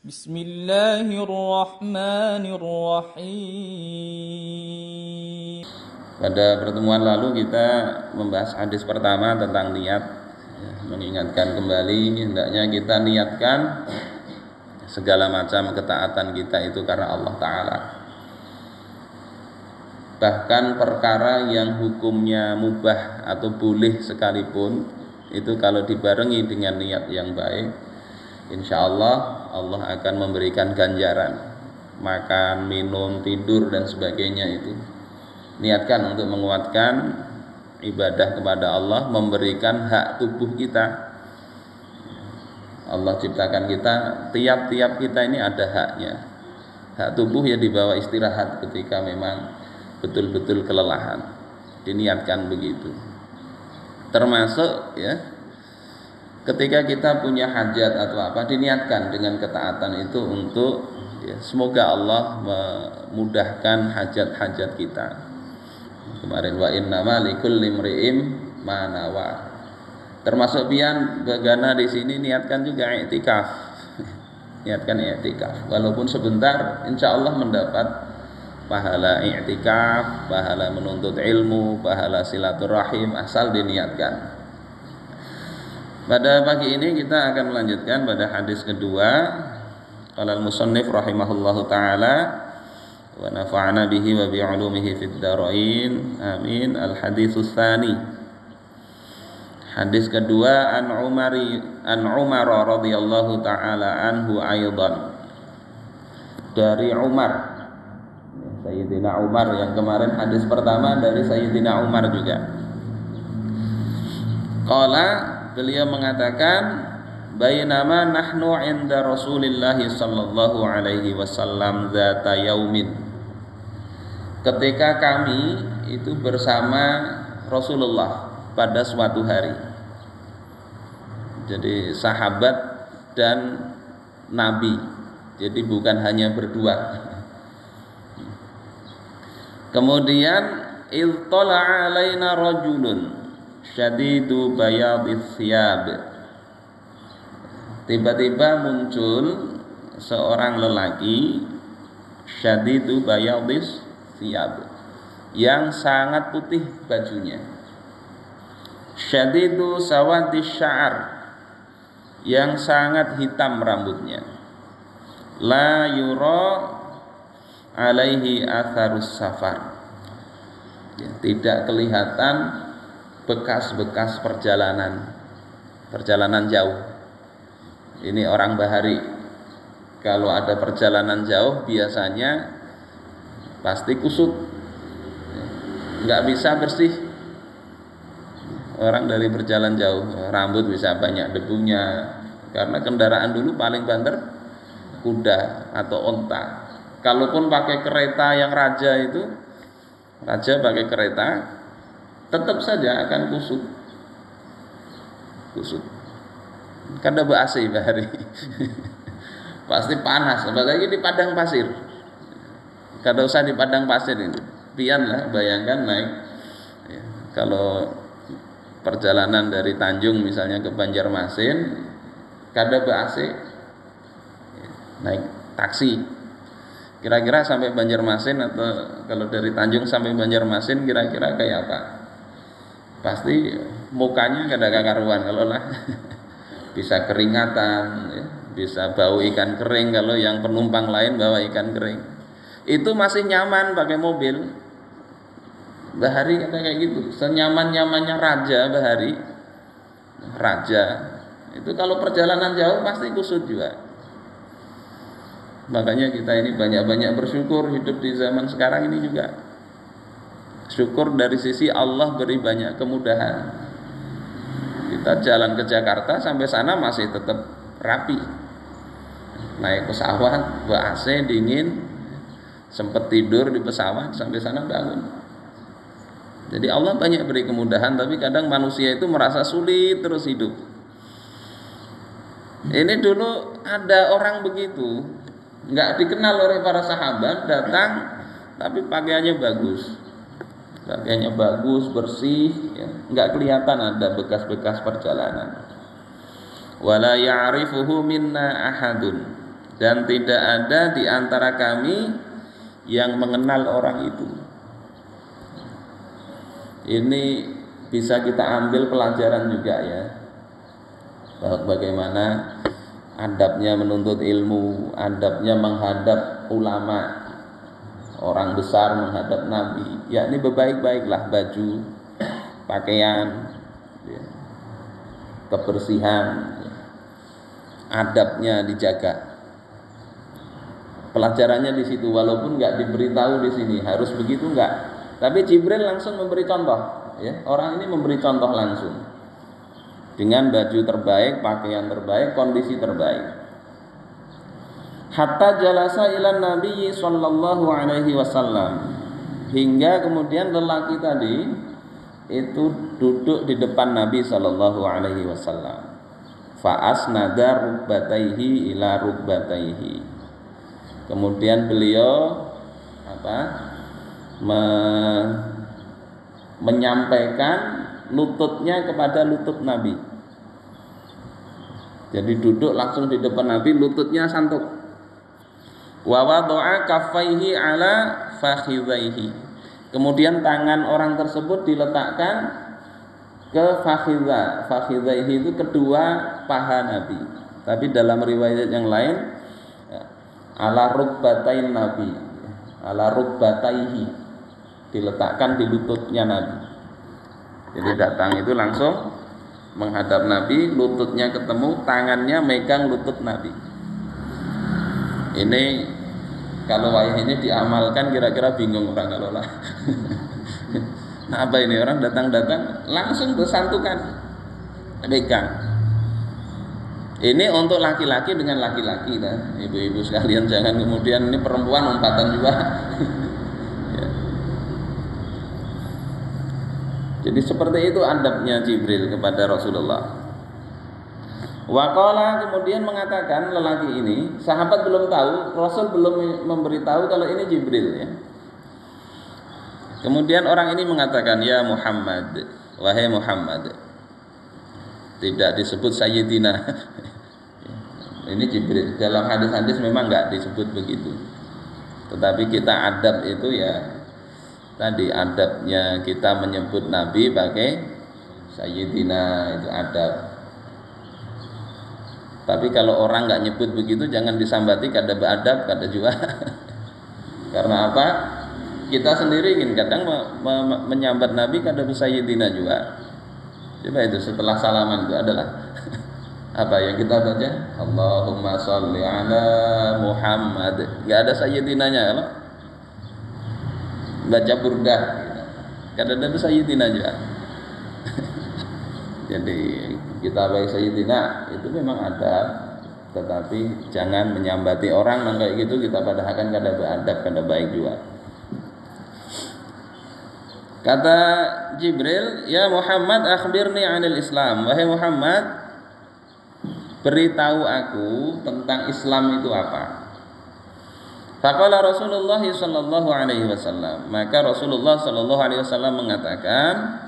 Bismillahirrahmanirrahim. Pada pertemuan lalu kita membahas hadis pertama tentang niat, mengingatkan kembali hendaknya kita niatkan segala macam ketaatan kita itu karena Allah Ta'ala. Bahkan perkara yang hukumnya mubah atau boleh sekalipun, itu kalau dibarengi dengan niat yang baik, insya Allah Allah akan memberikan ganjaran. Makan, minum, tidur dan sebagainya itu niatkan untuk menguatkan ibadah kepada Allah, memberikan hak tubuh kita. Allah ciptakan kita, tiap-tiap kita ini ada haknya. Hak tubuh ya dibawa istirahat ketika memang betul-betul kelelahan. Diniatkan begitu. Termasuk ya ketika kita punya hajat atau apa, diniatkan dengan ketaatan itu untuk ya, semoga Allah memudahkan hajat-hajat kita. Kemarin wa innama likulli imri'in ma nawa. Termasuk pian begana di sini niatkan juga i'tikaf. Niatkan i'tikaf. Walaupun sebentar, insya Allah mendapat pahala i'tikaf, pahala menuntut ilmu, pahala silaturahim, asal diniatkan. Pada pagi ini kita akan melanjutkan pada hadis kedua. Qala al-musannif rahimahullahu taala wa nafa'ana bihi wa bi 'ulumihi fid dharain. Amin. Al-haditsus tsani. Hadis kedua an Umar radhiyallahu taala anhu aidan. Dari Umar, Sayyidina Umar, yang kemarin hadis pertama dari Sayyidina Umar juga. Qala, beliau mengatakan, bainama nahnu 'inda Rasulillah sallallahu alaihi wasallam dzata yaumin. Ketika kami itu bersama Rasulullah pada suatu hari. Jadi sahabat dan Nabi. Jadi bukan hanya berdua. Kemudian iltala'a alaina rajulun syadidu bayadis thiyab. Tiba-tiba muncul seorang lelaki syadidu bayadis thiyab, yang sangat putih bajunya. Syadidu sawadis sya'ar, yang sangat hitam rambutnya. La yura alaihi atharus safar, ya, tidak kelihatan bekas-bekas perjalanan jauh. Ini orang bahari. Kalau ada perjalanan jauh biasanya pasti kusut, nggak bisa bersih. Orang dari berjalan jauh, rambut bisa banyak debunya, karena kendaraan dulu paling banter kuda atau onta. Kalaupun pakai kereta yang raja itu, raja pakai kereta, tetap saja akan kusut. Karena ber-AC bahari. Pasti panas, apalagi di padang pasir. Kada usah di padang pasir ini. Pian lah, bayangkan naik ya, kalau perjalanan dari Tanjung misalnya ke Banjarmasin, kada ber-AC, ya, naik taksi. Kira-kira sampai Banjarmasin, atau kalau dari Tanjung sampai Banjarmasin kira-kira kayak apa? Pasti mukanya kada karuan kalau lah. Bisa keringatan ya, bisa bau ikan kering kalau yang penumpang lain bawa ikan kering. Itu masih nyaman pakai mobil. Bahari kata kayak gitu, senyaman-nyamannya raja bahari. Raja itu kalau perjalanan jauh pasti kusut juga. Makanya kita ini banyak-banyak bersyukur hidup di zaman sekarang ini juga. Syukur dari sisi Allah beri banyak kemudahan. Kita jalan ke Jakarta sampai sana masih tetap rapi. Naik pesawat, ber-AC, dingin, sempat tidur di pesawat sampai sana bangun. Jadi Allah banyak beri kemudahan, tapi kadang manusia itu merasa sulit terus hidup. Ini dulu ada orang begitu, nggak dikenal oleh para sahabat, datang tapi pakaiannya bagus. Pakaiannya bagus, bersih, ya, nggak kelihatan ada bekas-bekas perjalanan. Wala ya'rifuhu minna ahadun, dan tidak ada di antara kami yang mengenal orang itu. Ini bisa kita ambil pelajaran juga ya, bagaimana adabnya menuntut ilmu, adabnya menghadap ulama, orang besar menghadap Nabi, yakni berbaik-baiklah baju, pakaian, kebersihan, adabnya dijaga. Pelajarannya di situ, walaupun nggak diberitahu di sini harus begitu nggak, tapi Jibril langsung memberi contoh. Ya, orang ini memberi contoh langsung dengan baju terbaik, pakaian terbaik, kondisi terbaik. Hatta jalasa ila Nabi sallallahu alaihi wasallam, hingga kemudian lelaki tadi itu duduk di depan Nabi sallallahu alaihi wasallam. Fa asnada rukbataihi ila rukbataihi. Kemudian beliau menyampaikan lututnya kepada lutut Nabi. Jadi duduk langsung di depan Nabi, lututnya santuk. Wa wada'a kaffaihi ala fakhidhaihi. Kemudian tangan orang tersebut diletakkan ke fakhidhaihi itu kedua paha Nabi. Tapi dalam riwayat yang lain ala rukbatain Nabi, ala rukbataihi, diletakkan di lututnya Nabi. Jadi datang itu langsung menghadap Nabi, lututnya ketemu, tangannya megang lutut Nabi. Ini kalau wayah ini diamalkan kira-kira bingung orang kalau lah. Nah, apa ini, orang datang-datang langsung bersantukan, megang. Ini untuk laki-laki dengan laki-laki, nah, ibu-ibu sekalian jangan kemudian ini perempuan umpatan juga. Ya. Jadi seperti itu adabnya Jibril kepada Rasulullah. Waqala, kemudian mengatakan lelaki ini, sahabat belum tahu, Rasul belum memberitahu kalau ini Jibril ya. Kemudian orang ini mengatakan, ya Muhammad, wahai Muhammad. Tidak disebut Sayyidina. Ini Jibril. Dalam hadis-hadis memang enggak disebut begitu. Tetapi kita adab itu ya tadi adabnya kita menyebut Nabi pakai Sayyidina, itu adab. Tapi kalau orang enggak nyebut begitu jangan disambati kada beradab, kada juga. Karena apa? Kita sendiri kadang menyambat Nabi kada Sayyidina juga. Coba itu setelah salaman itu adalah apa yang kita baca? Allahumma sholli ala Muhammad. Enggak ada sayyidinanya kalau baca burdah. Kada ada sayyidina juga. Jadi kita baik sayyidina itu memang ada, tetapi jangan menyambati orang yang kayak gitu, kita padahkan kada beradab, kada baik juga. Kata Jibril, ya Muhammad akhbirni 'anil Islam. Wahai Muhammad, beritahu aku tentang Islam itu apa. Faqala Rasulullah sallallahu alaihi wasallam. Maka Rasulullah sallallahu alaihi wasallam mengatakan,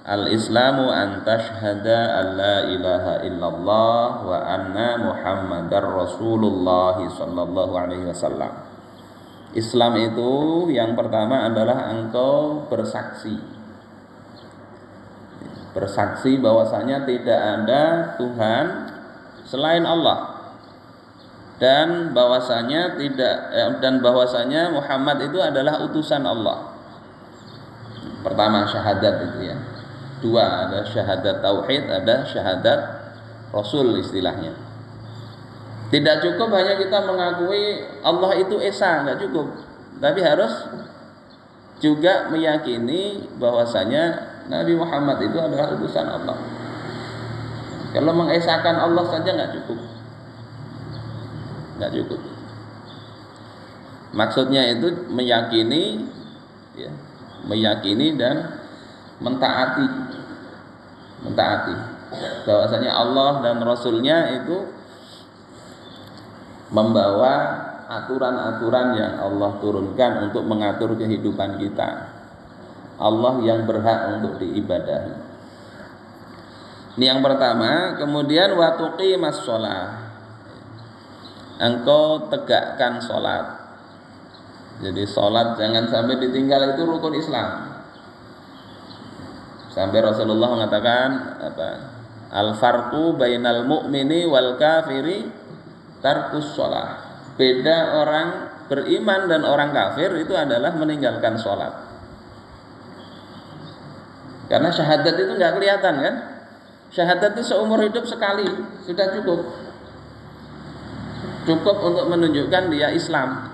al-Islamu an tashhada an la ilaha illallah wa anna Muhammadar Rasulullah sallallahu alaihi wasallam. Islam itu yang pertama adalah engkau bersaksi bahwasanya tidak ada Tuhan selain Allah, dan bahwasanya Muhammad itu adalah utusan Allah. Pertama syahadat itu ya. Dua, ada syahadat tauhid, ada syahadat Rasul istilahnya. Tidak cukup hanya kita mengakui Allah itu esa, enggak cukup. Tapi harus juga meyakini bahwasanya Nabi Muhammad itu adalah utusan Allah. Kalau mengesakan Allah saja enggak cukup. Enggak cukup. Maksudnya itu meyakini ya, meyakini dan mentaati bahwasanya Allah dan Rasulnya itu membawa aturan-aturan yang Allah turunkan untuk mengatur kehidupan kita. Allah yang berhak untuk diibadahi. Ini yang pertama. Kemudian wa tuqimas shalah. engkau tegakkan sholat. Jadi sholat jangan sampai ditinggal, itu rukun Islam. Sampai Rasulullah mengatakan apa? Al-farqu bainal mu'mini wal kafiri tarkus sholat. Beda orang beriman dan orang kafir itu adalah meninggalkan sholat. Karena syahadat itu nggak kelihatan kan? Syahadat itu seumur hidup sekali sudah cukup. Cukup untuk menunjukkan dia Islam.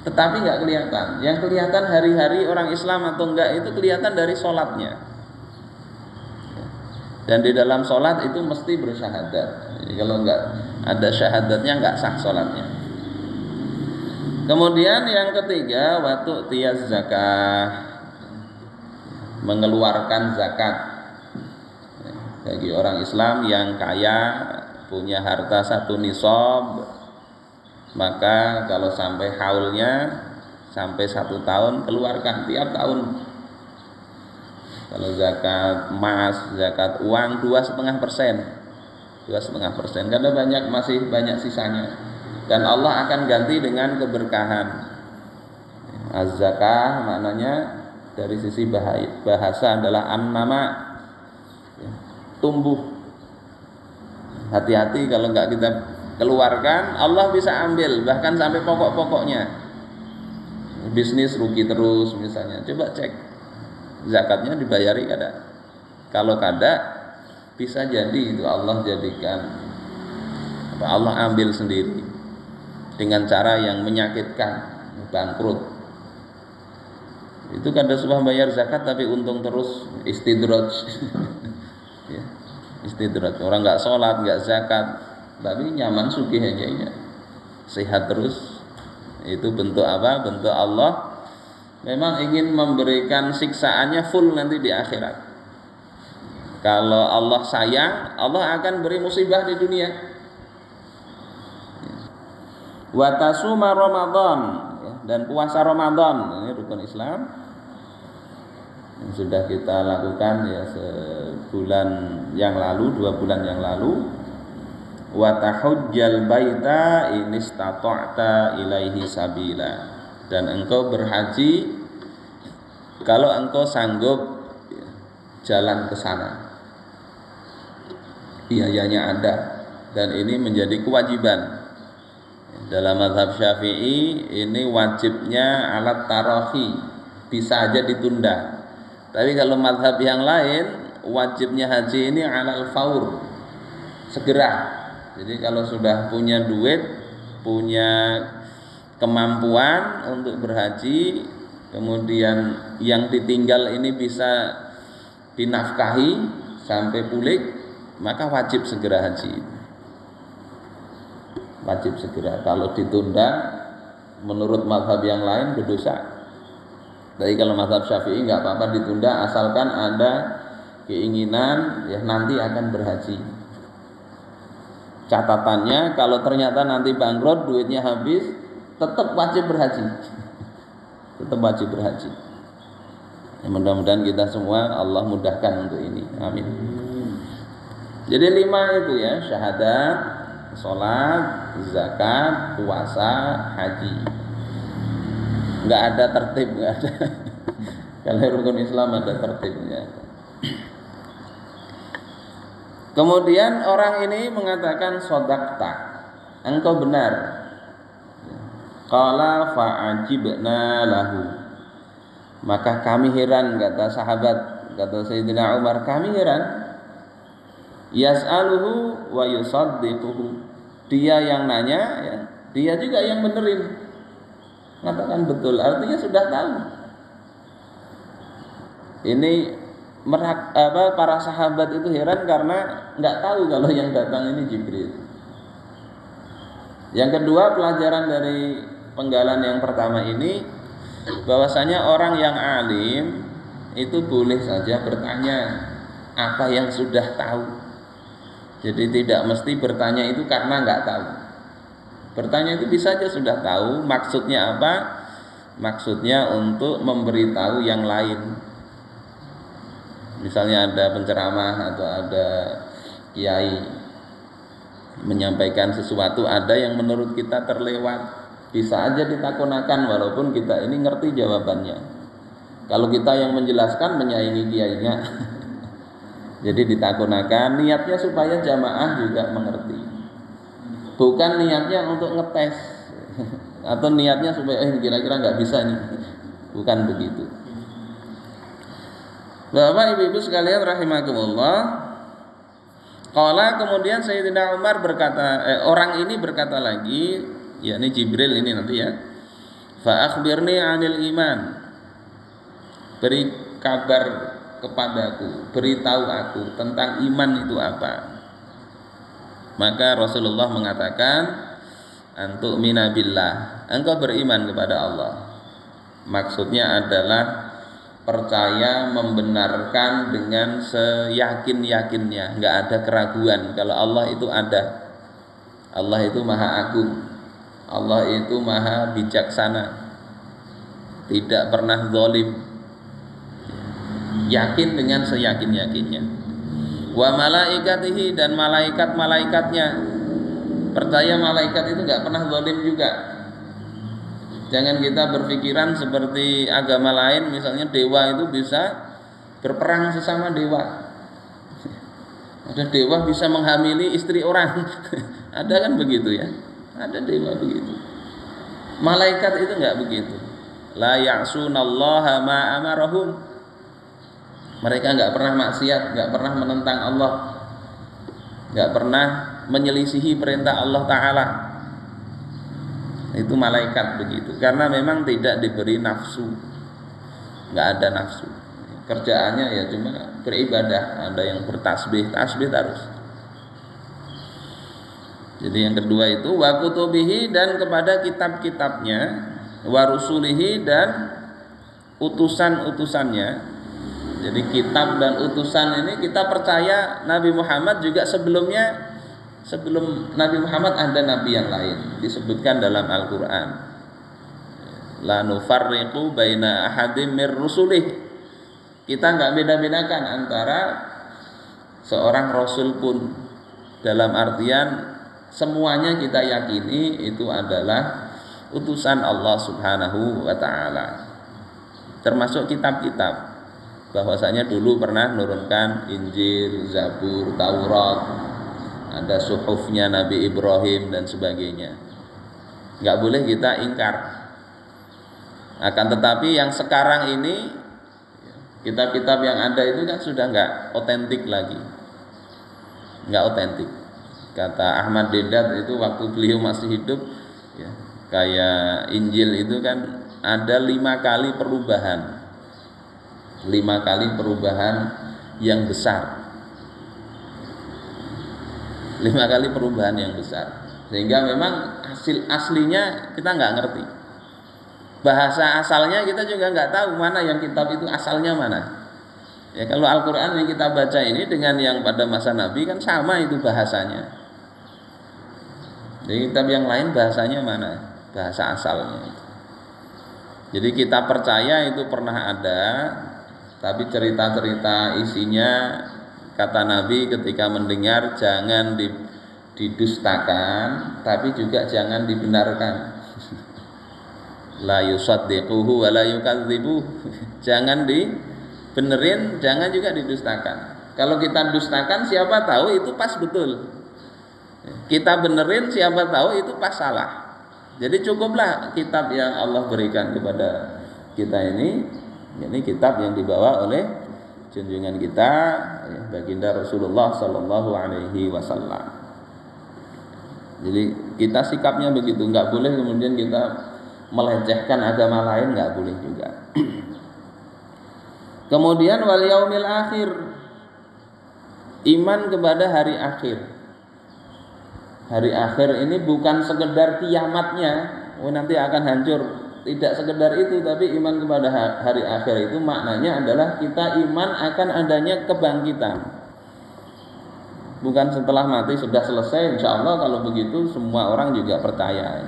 Tetapi nggak kelihatan. Yang kelihatan hari-hari orang Islam atau enggak itu kelihatan dari sholatnya. Dan di dalam sholat itu mesti bersyahadat. Jadi kalau enggak ada syahadatnya enggak sah sholatnya. Kemudian yang ketiga, waktu tiaz zakah, mengeluarkan zakat. Bagi orang Islam yang kaya, punya harta 1 nisab, maka kalau sampai haulnya sampai 1 tahun, keluarkan tiap tahun. Kalau zakat emas, zakat uang 2,5%, 2,5%, karena masih banyak sisanya, dan Allah akan ganti dengan keberkahan. Az-zakah maknanya dari sisi bahasa adalah an-nama, tumbuh. Hati-hati kalau nggak kita keluarkan, Allah bisa ambil bahkan sampai pokok-pokoknya. Bisnis rugi terus misalnya, coba cek zakatnya dibayari kada. Kalau kada, bisa jadi itu Allah jadikan Allah ambil sendiri dengan cara yang menyakitkan, bangkrut. Itu kada sudah bayar zakat tapi untung terus, istidraj. Ya, istidraj. Orang nggak sholat, nggak zakat, tapi nyaman sugih aja ya. Sehat terus. Itu bentuk apa? Bentuk Allah memang ingin memberikan siksaannya full nanti di akhirat. Kalau Allah sayang, Allah akan beri musibah di dunia. Wa tasuma Ramadan, dan puasa Ramadan, ini rukun Islam yang sudah kita lakukan ya sebulan yang lalu, 2 bulan yang lalu. Wa tahujjal baita in istata'ta ilaihi sabila, dan engkau berhaji kalau engkau sanggup jalan ke sana. Biayanya ada, dan ini menjadi kewajiban. Dalam mazhab Syafi'i ini wajibnya alat tarahi, bisa aja ditunda. Tapi kalau mazhab yang lain wajibnya haji ini alal faur, segera. Jadi kalau sudah punya duit, punya kemampuan untuk berhaji, kemudian yang ditinggal ini bisa dinafkahi sampai pulih, maka wajib segera haji. Wajib segera. Kalau ditunda menurut mazhab yang lain berdosa. Tapi kalau mazhab Syafi'i nggak apa-apa ditunda asalkan ada keinginan ya nanti akan berhaji. Catatannya kalau ternyata nanti bangkrut, duitnya habis, tetap wajib berhaji. Tetap wajib berhaji. Ya, mudah-mudahan kita semua Allah mudahkan untuk ini. Amin. Jadi 5 itu ya, syahadat, sholat, zakat, puasa, haji. Enggak ada tertib, enggak ada. Kalau rukun Islam ada tertibnya. Kemudian orang ini mengatakan sodakta, engkau benar. Qala fa'ajibna lahu, maka kami heran, kata sahabat, kata Sayyidina Umar, kami heran. Yas'aluhu wa yusaddiquhu, dia yang nanya ya, dia juga yang benerin, mengatakan betul, artinya sudah tahu. Ini para sahabat itu heran karena nggak tahu kalau yang datang ini Jibril. Yang kedua, pelajaran dari penggalan yang pertama ini, bahwasanya orang yang alim itu boleh saja bertanya apa yang sudah tahu. Jadi tidak mesti bertanya itu karena nggak tahu. Bertanya itu bisa saja sudah tahu. Maksudnya apa? Maksudnya untuk memberitahu yang lain. Misalnya ada penceramah atau ada kiai menyampaikan sesuatu, ada yang menurut kita terlewat, bisa aja ditakunakan walaupun kita ini ngerti jawabannya. Kalau kita yang menjelaskan menyaingi kiainya, jadi ditakunakan, niatnya supaya jamaah juga mengerti, bukan niatnya untuk ngetes atau niatnya supaya kira-kira nggak bisa nih, bukan begitu. Bapak ibu-ibu sekalian rahimakumullah. Qala, kemudian Sayyidina Umar berkata, orang ini berkata lagi, yakni Jibril ini nanti ya. Fa akhbirni 'anil iman. Beri kabar kepadaku, beritahu aku tentang iman itu apa. Maka Rasulullah mengatakan, antu'mina billah, engkau beriman kepada Allah. Maksudnya adalah percaya, membenarkan dengan seyakin-yakinnya, nggak ada keraguan kalau Allah itu ada. Allah itu maha agung, Allah itu maha bijaksana, tidak pernah zalim. Yakin dengan seyakin-yakinnya. Wa malaikatihi, dan malaikat-malaikatnya, percaya malaikat itu nggak pernah zalim juga. Jangan kita berpikiran seperti agama lain, misalnya dewa itu bisa berperang sesama dewa. Ada dewa bisa menghamili istri orang. Ada kan begitu ya? Ada dewa begitu. Malaikat itu enggak begitu. La ya'sunallaha ma amarahum. Mereka enggak pernah maksiat, enggak pernah menentang Allah, enggak pernah menyelisihi perintah Allah Ta'ala. Itu malaikat begitu, karena memang tidak diberi nafsu, nggak ada nafsu, kerjaannya ya cuma beribadah. Ada yang bertasbih, tasbih terus. Jadi yang kedua itu wa kutubihi, dan kepada kitab-kitabnya, wa rusulihi, dan utusan-utusannya. Jadi kitab dan utusan ini kita percaya Nabi Muhammad juga sebelumnya. Sebelum Nabi Muhammad ada nabi yang lain, disebutkan dalam Al-Qur'an. La nufarriqu baina ahadim mir rusulih. Kita enggak beda-bedakan antara seorang rasul pun, dalam artian semuanya kita yakini itu adalah utusan Allah Subhanahu wa taala. Termasuk kitab-kitab. Bahwasanya dulu pernah menurunkan Injil, Zabur, Taurat, ada suhufnya Nabi Ibrahim dan sebagainya. Nggak boleh kita ingkar. Akan tetapi yang sekarang ini, kitab-kitab yang ada itu kan sudah nggak otentik lagi, nggak otentik. Kata Ahmad Deedat itu waktu beliau masih hidup, ya, kayak Injil itu kan ada 5 kali perubahan, 5 kali perubahan yang besar. 5 kali perubahan yang besar, sehingga memang hasil aslinya kita nggak ngerti. Bahasa asalnya kita juga nggak tahu mana yang kitab itu asalnya mana. Ya, kalau Al-Quran yang kita baca ini dengan yang pada masa Nabi kan sama itu bahasanya. Jadi kitab yang lain bahasanya mana? Bahasa asalnya. Jadi kita percaya itu pernah ada, tapi cerita-cerita isinya, kata Nabi ketika mendengar, jangan didustakan, tapi juga jangan dibenarkan. La yusaddiquhu wa la yukadzibuh. Jangan dibenerin, jangan juga didustakan. Kalau kita dustakan, siapa tahu itu pas betul. Kita benerin, siapa tahu itu pas salah. Jadi cukuplah kitab yang Allah berikan kepada kita ini kitab yang dibawa oleh junjungan kita, baginda Rasulullah Sallallahu Alaihi Wasallam. Jadi kita sikapnya begitu, nggak boleh kemudian kita melecehkan agama lain, nggak boleh juga. Kemudian wal yaumil akhir, iman kepada hari akhir. Hari akhir ini bukan sekedar kiamatnya, nanti akan hancur. Tidak sekedar itu, tapi iman kepada hari akhir itu maknanya adalah kita iman akan adanya kebangkitan. Bukan setelah mati sudah selesai, insya Allah kalau begitu semua orang juga percaya.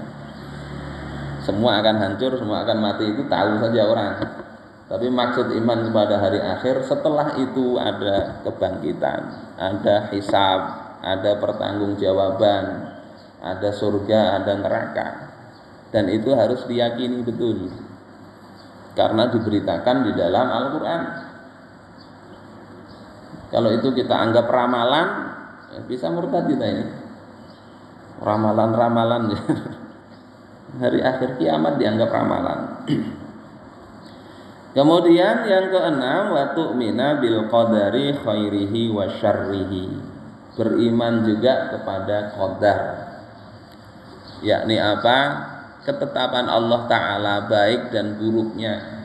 Semua akan hancur, semua akan mati, itu tahu saja orang. Tapi maksud iman kepada hari akhir, setelah itu ada kebangkitan, ada hisab, ada pertanggungjawaban, ada surga, ada neraka. Dan itu harus diyakini betul. Karena diberitakan di dalam Al-Qur'an. Kalau itu kita anggap ramalan, ya bisa murtad kita ini. Ramalan-ramalan ya. Hari akhir kiamat dianggap ramalan. Kemudian yang keenam, wa tu'mina bil qadari khairihi wa syarrihi. Beriman juga kepada qadar. Yakni apa? Ketetapan Allah Ta'ala baik dan buruknya.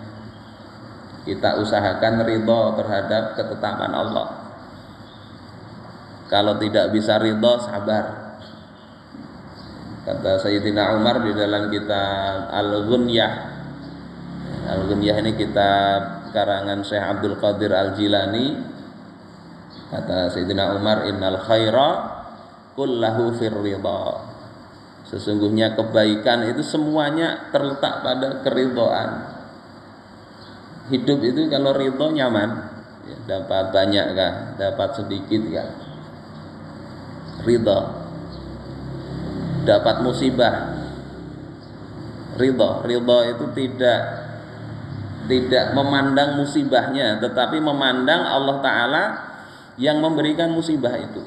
Kita usahakan ridho terhadap ketetapan Allah. Kalau tidak bisa ridho, sabar. Kata Sayyidina Umar di dalam kitab Al-Ghunyah. Al-Ghunyah ini kitab karangan Syekh Abdul Qadir Al-Jilani. Kata Sayyidina Umar, innal khaira kullahu fir ridha. Sesungguhnya kebaikan itu semuanya terletak pada keridhaan. Hidup itu kalau ridho nyaman, ya, dapat banyak kah, dapat sedikit kah, ridho. Dapat musibah, ridho itu tidak memandang musibahnya, tetapi memandang Allah Ta'ala yang memberikan musibah itu,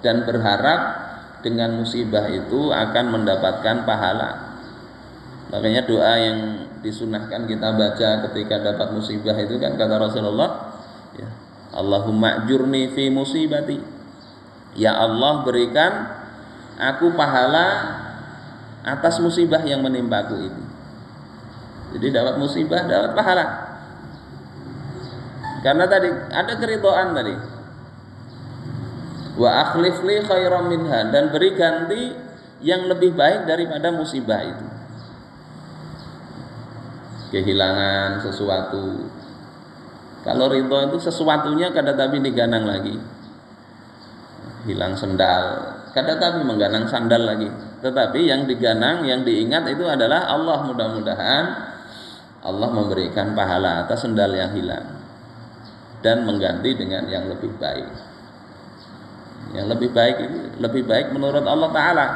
dan berharap dengan musibah itu akan mendapatkan pahala. Makanya doa yang disunahkan kita baca ketika dapat musibah itu kan kata Rasulullah, ya, Allahumma ajurni fi musibati. Ya Allah, berikan aku pahala atas musibah yang menimpaku itu. Jadi dapat musibah, dapat pahala. Karena tadi ada keridhaan tadi. Wa akhlif li khairan minha, dan beri ganti yang lebih baik daripada musibah itu. Kehilangan sesuatu. Kalau ridho itu sesuatunya kada tapi diganang lagi. Hilang sendal, kada tapi mengganang sandal lagi. Tetapi yang diganang, yang diingat itu adalah Allah. Mudah-mudahan Allah memberikan pahala atas sendal yang hilang dan mengganti dengan yang lebih baik. Yang lebih baik itu lebih baik menurut Allah Ta'ala.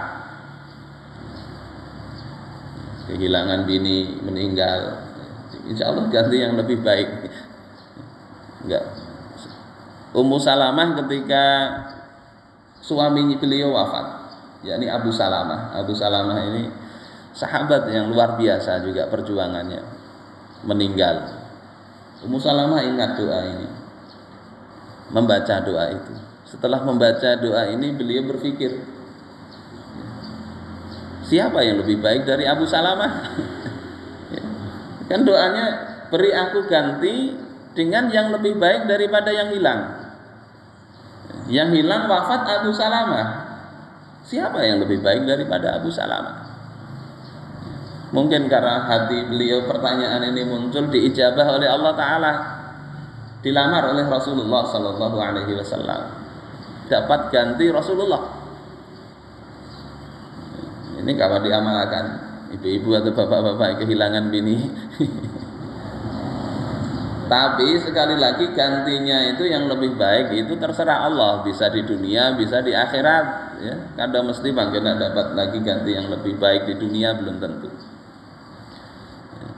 Kehilangan bini, meninggal, insya Allah ganti yang lebih baik. Enggak. Ummu Salamah ketika suaminya beliau wafat, yakni Abu Salamah. Abu Salamah ini sahabat yang luar biasa juga perjuangannya, meninggal. Ummu Salamah ingat doa ini, membaca doa itu. Setelah membaca doa ini beliau berpikir, siapa yang lebih baik dari Abu Salamah? Kan doanya, beri aku ganti dengan yang lebih baik daripada yang hilang. Yang hilang wafat Abu Salamah. Siapa yang lebih baik daripada Abu Salamah? Mungkin karena hati beliau pertanyaan ini muncul, diijabah oleh Allah Ta'ala, dilamar oleh Rasulullah Sallallahu Alaihi Wasallam, dapat ganti Rasulullah. Ini kalau diamalkan ibu-ibu atau bapak-bapak kehilangan bini. Tapi sekali lagi gantinya itu yang lebih baik itu terserah Allah, bisa di dunia, bisa di akhirat, ya. Kadang mesti bagaimana dapat lagi ganti yang lebih baik di dunia, belum tentu.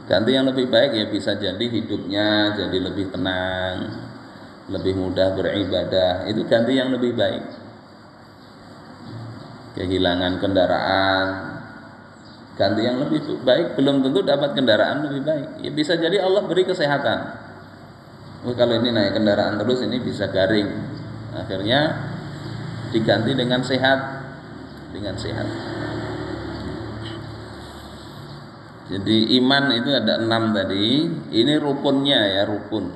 Ganti yang lebih baik ya bisa jadi hidupnya jadi lebih tenang, lebih mudah beribadah, itu ganti yang lebih baik. Kehilangan kendaraan, ganti yang lebih baik, belum tentu dapat kendaraan lebih baik. Ya bisa jadi Allah beri kesehatan. Kalau ini naik kendaraan terus ini bisa garing, akhirnya diganti dengan sehat, Jadi iman itu ada 6 tadi. Ini rukunnya ya, rukun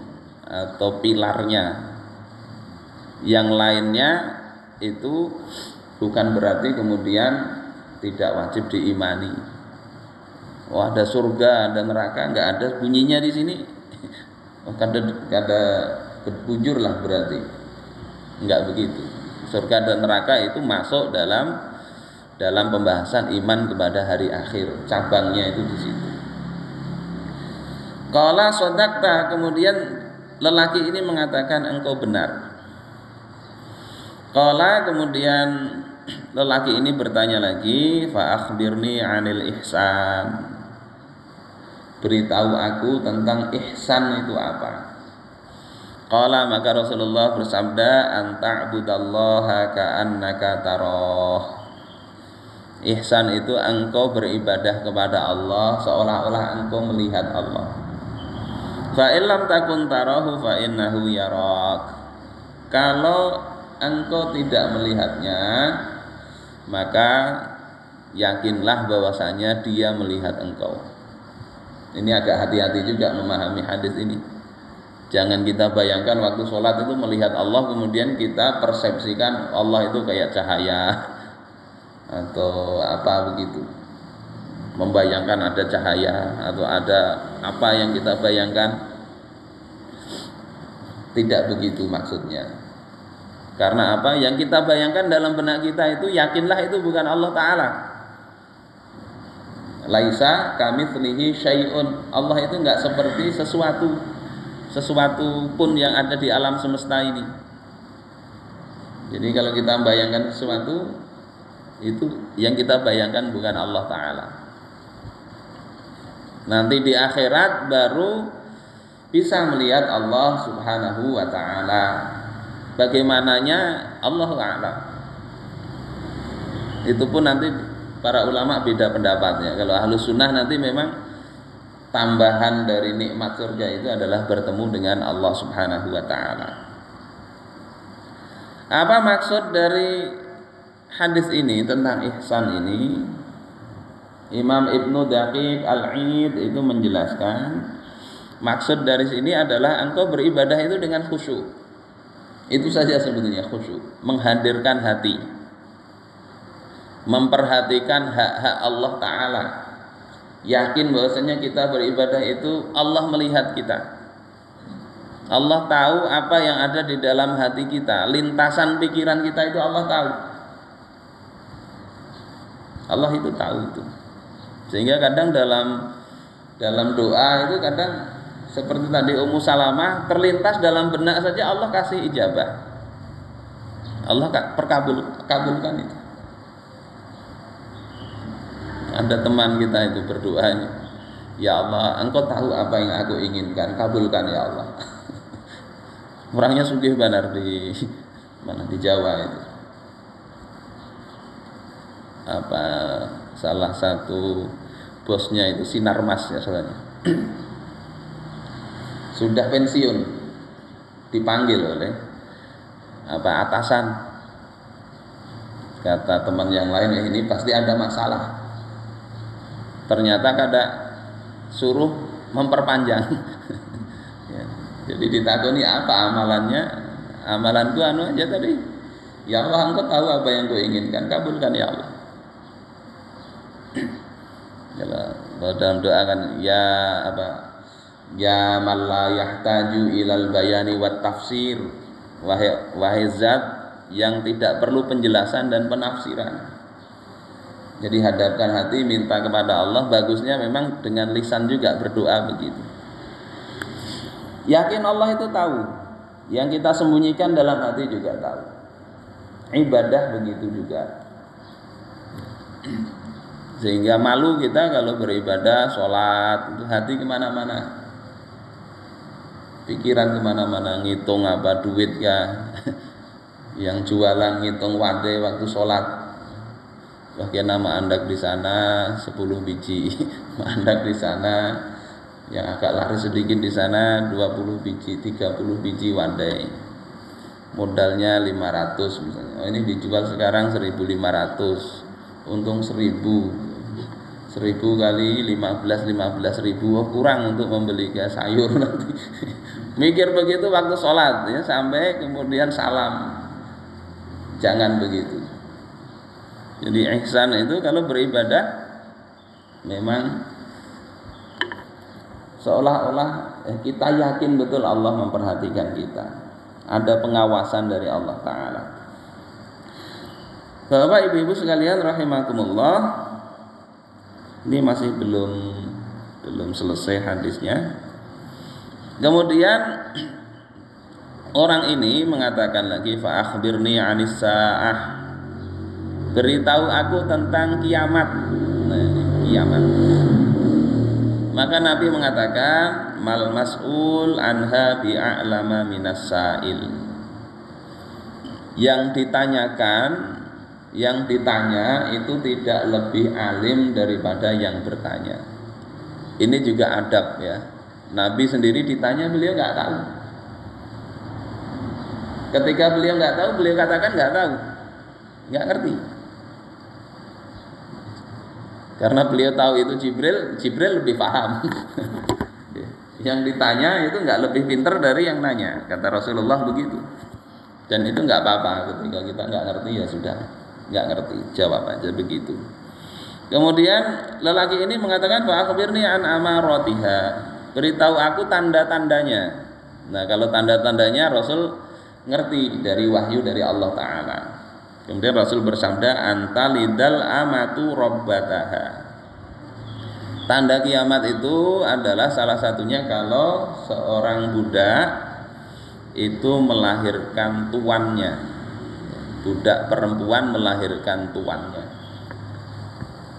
atau pilarnya. Yang lainnya itu bukan berarti kemudian tidak wajib diimani. Oh ada surga, ada neraka, enggak ada bunyinya di sini. Oh, kada bujur lah berarti. Enggak begitu. Surga dan neraka itu masuk dalam pembahasan iman kepada hari akhir, cabangnya itu di situ. Qala shadaqta, kemudian lelaki ini mengatakan engkau benar. Qala, kemudian lelaki ini bertanya lagi, fa akhbirni 'anil ihsan. Beritahu aku tentang ihsan itu apa. Qala, maka Rasulullah bersabda, anta'budallaha ka'annaka tarah. Ihsan itu engkau beribadah kepada Allah seolah-olah engkau melihat Allah. Fa illam takun tarahu fa innahu yarak. Kalau engkau tidak melihatnya, maka yakinlah bahwasanya dia melihat engkau. Ini agak hati-hati juga memahami hadis ini. Jangan kita bayangkan waktu sholat itu melihat Allah, kemudian kita persepsikan Allah itu kayak cahaya atau apa begitu. Membayangkan ada cahaya atau ada apa yang kita bayangkan. Tidak begitu maksudnya. Karena apa? Yang kita bayangkan dalam benak kita itu, yakinlah itu bukan Allah Ta'ala. Laisa kamitslihi syai'un. Allah itu enggak seperti sesuatu pun yang ada di alam semesta ini. Jadi kalau kita bayangkan sesuatu, itu yang kita bayangkan bukan Allah Ta'ala. Nanti di akhirat baru bisa melihat Allah Subhanahu wa Ta'ala. Bagaimananya Allah Ta'ala, itu pun nanti para ulama beda pendapatnya. Kalau Ahlus Sunnah nanti memang tambahan dari nikmat surga itu adalah bertemu dengan Allah Subhanahu wa Ta'ala. Apa maksud dari hadis ini tentang ihsan ini? Imam Ibnu Daqiq Al-Id itu menjelaskan, maksud dari sini adalah engkau beribadah itu dengan khusyuk. Itu saja sebetulnya khusyuk, menghadirkan hati, memperhatikan hak-hak Allah Ta'ala. Yakin bahwasanya kita beribadah itu Allah melihat kita. Allah tahu apa yang ada di dalam hati kita, lintasan pikiran kita itu Allah tahu. Allah itu tahu itu. Sehingga kadang dalam doa itu kadang seperti tadi Ummu Salamah, terlintas dalam benak saja Allah kasih ijabah. Allah kabulkan itu. Ada teman kita itu berdoa, ya Allah, engkau tahu apa yang aku inginkan, kabulkan ya Allah. Orangnya sugih benar di Jawa itu. Apa salah satu bosnya itu Sinarmas ya soalnya. Sudah pensiun, dipanggil oleh atasan. Kata teman yang lain, ini pasti ada masalah. Ternyata kada suruh memperpanjang. Ya, jadi ditakoni apa amalannya? Amalanku aja tadi. Ya Allah, engkau tahu apa yang ku inginkan, kabulkan ya Allah. Kalau dalam doa kan ya man la yahtaju ilal bayani wat tafsir, wahai zat yang tidak perlu penjelasan dan penafsiran. Jadi hadapkan hati, minta kepada Allah. Bagusnya memang dengan lisan juga berdoa begitu. Yakin Allah itu tahu, yang kita sembunyikan dalam hati juga tahu. Ibadah begitu juga. Sehingga malu kita kalau beribadah, sholat, itu hati kemana-mana, pikiran kemana-mana, ngitung apa duit ya. Yang jualan ngitung wade waktu sholat, bahkan nama andak di sana 10 biji, andak di sana yang agak laris sedikit di sana 20 biji, 30 biji wadai. Modalnya 500 misalnya. Oh, ini dijual sekarang 1.500. Untung 1.000 kali 15.000, oh, kurang untuk membeli sayur nanti. Mikir begitu waktu sholat ya, sampai kemudian salam. Jangan begitu. Jadi ihsan itu kalau beribadah memang seolah-olah kita yakin betul Allah memperhatikan kita. Ada pengawasan dari Allah Ta'ala. Bapak ibu-ibu sekalian rahimakumullah, ini masih belum selesai hadisnya. Kemudian Orang ini mengatakan lagi, fa akhbirni 'anis sa'ah, beritahu aku tentang kiamat. Nah, ini kiamat. Maka Nabi mengatakan, mal mas'ul anha bi'a'lama minas sa'il. Yang ditanya itu tidak lebih alim daripada yang bertanya. Ini juga adab ya. Nabi sendiri ditanya, beliau nggak tahu. Ketika beliau nggak tahu, beliau katakan nggak tahu, nggak ngerti. Karena beliau tahu itu Jibril lebih paham. Yang ditanya itu nggak lebih pintar dari yang nanya, kata Rasulullah begitu. Dan itu nggak apa-apa, ketika kita nggak ngerti ya sudah, nggak ngerti, jawab aja begitu. Kemudian lelaki ini mengatakan, fa akhbirni an amaratiha, beritahu aku tanda-tandanya. Nah, kalau tanda-tandanya Rasul ngerti dari wahyu dari Allah Ta'ala. Kemudian Rasul bersabda, anta lidal amatu rabbataha. Tanda kiamat itu adalah salah satunya kalau seorang budak itu melahirkan tuannya. Budak perempuan melahirkan tuannya.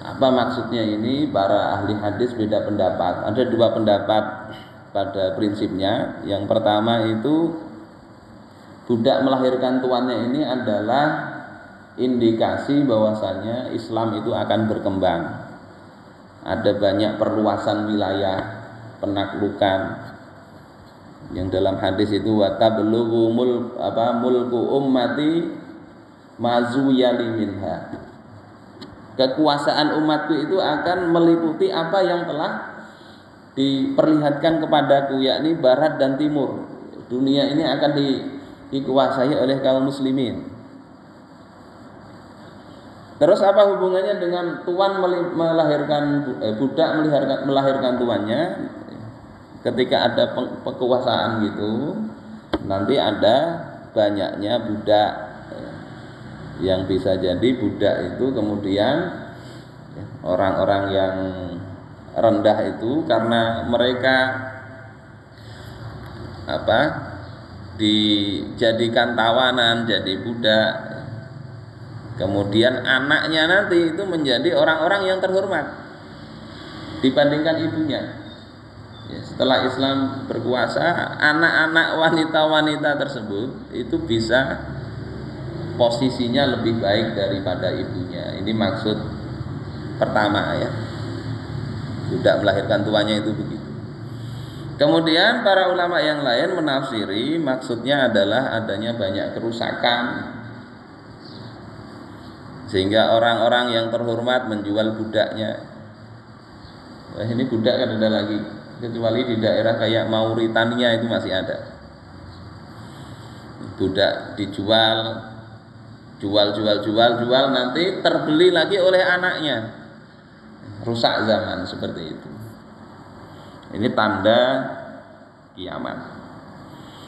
Apa maksudnya ini? Para ahli hadis beda pendapat. Ada dua pendapat pada prinsipnya. Yang pertama itu, budak melahirkan tuannya ini adalah indikasi bahwasanya Islam itu akan berkembang. Ada banyak perluasan wilayah, penaklukan. Yang dalam hadis itu, wa tablughu mulku ummati mazuyali minha. Kekuasaan umatku itu akan meliputi apa yang telah diperlihatkan kepadaku, yakni barat dan timur. Dunia ini akan dikuasai oleh kaum muslimin. Terus apa hubungannya dengan tuan melahirkan budak melahirkan tuannya? Ketika ada kekuasaan gitu, nanti ada banyaknya budak. Yang bisa jadi budak itu kemudian orang-orang yang rendah itu karena mereka dijadikan tawanan jadi budak, kemudian anaknya nanti itu menjadi orang-orang yang terhormat dibandingkan ibunya. Setelah Islam berkuasa, anak-anak wanita-wanita tersebut itu bisa posisinya lebih baik daripada ibunya. Ini maksud pertama ya. Budak melahirkan tuannya itu begitu. Kemudian para ulama yang lain menafsiri maksudnya adalah adanya banyak kerusakan, sehingga orang-orang yang terhormat menjual budaknya. Ini budak kan ada lagi, kecuali di daerah kayak Mauritania itu masih ada. Budak dijual, jual, nanti terbeli lagi oleh anaknya. Rusak zaman seperti itu. Ini tanda kiamat.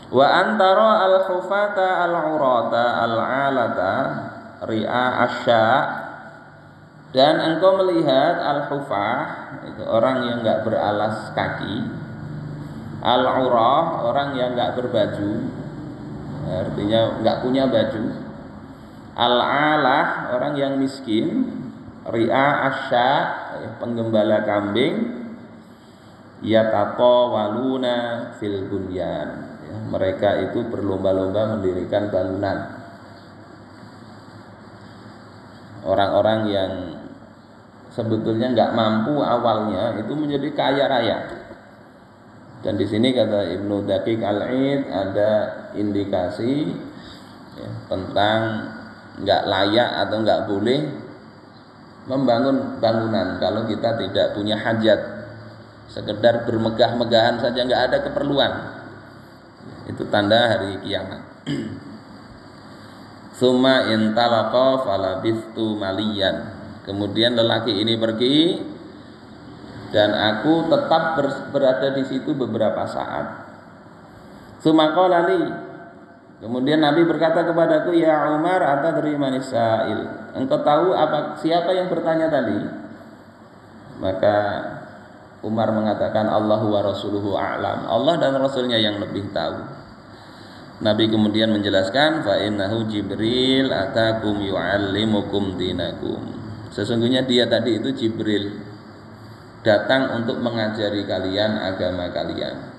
Wa antara al-hufata al-urata al-alata ri'a asya, dan engkau melihat al-hufah itu orang yang enggak beralas kaki, al-urah orang yang enggak berbaju, artinya enggak punya baju, al-alah orang yang miskin, ri'a asya penggembala kambing, yatatawaluna fil bunyan, mereka itu berlomba-lomba mendirikan bangunan. Orang-orang yang sebetulnya nggak mampu awalnya itu menjadi kaya raya. Dan di sini kata Ibnu Daqiq Al-Id ada indikasi tentang nggak layak atau nggak boleh membangun bangunan kalau kita tidak punya hajat, sekedar bermegah-megahan saja, nggak ada keperluan. Itu tanda hari kiamat. Summa intalaqa falabistu maliyan. Kemudian lelaki ini pergi dan aku tetap berada di situ beberapa saat. Summa qala li, kemudian Nabi berkata kepadaku, ya Umar, atadri manis sa'il, engkau tahu siapa yang bertanya tadi? Maka Umar mengatakan, Allahu wa rasuluhu a'lam, Allah dan Rasulnya yang lebih tahu. Nabi kemudian menjelaskan fa innahu Jibril atakum yu'allimukum dinakum. Sesungguhnya dia tadi itu Jibril datang untuk mengajari kalian agama kalian.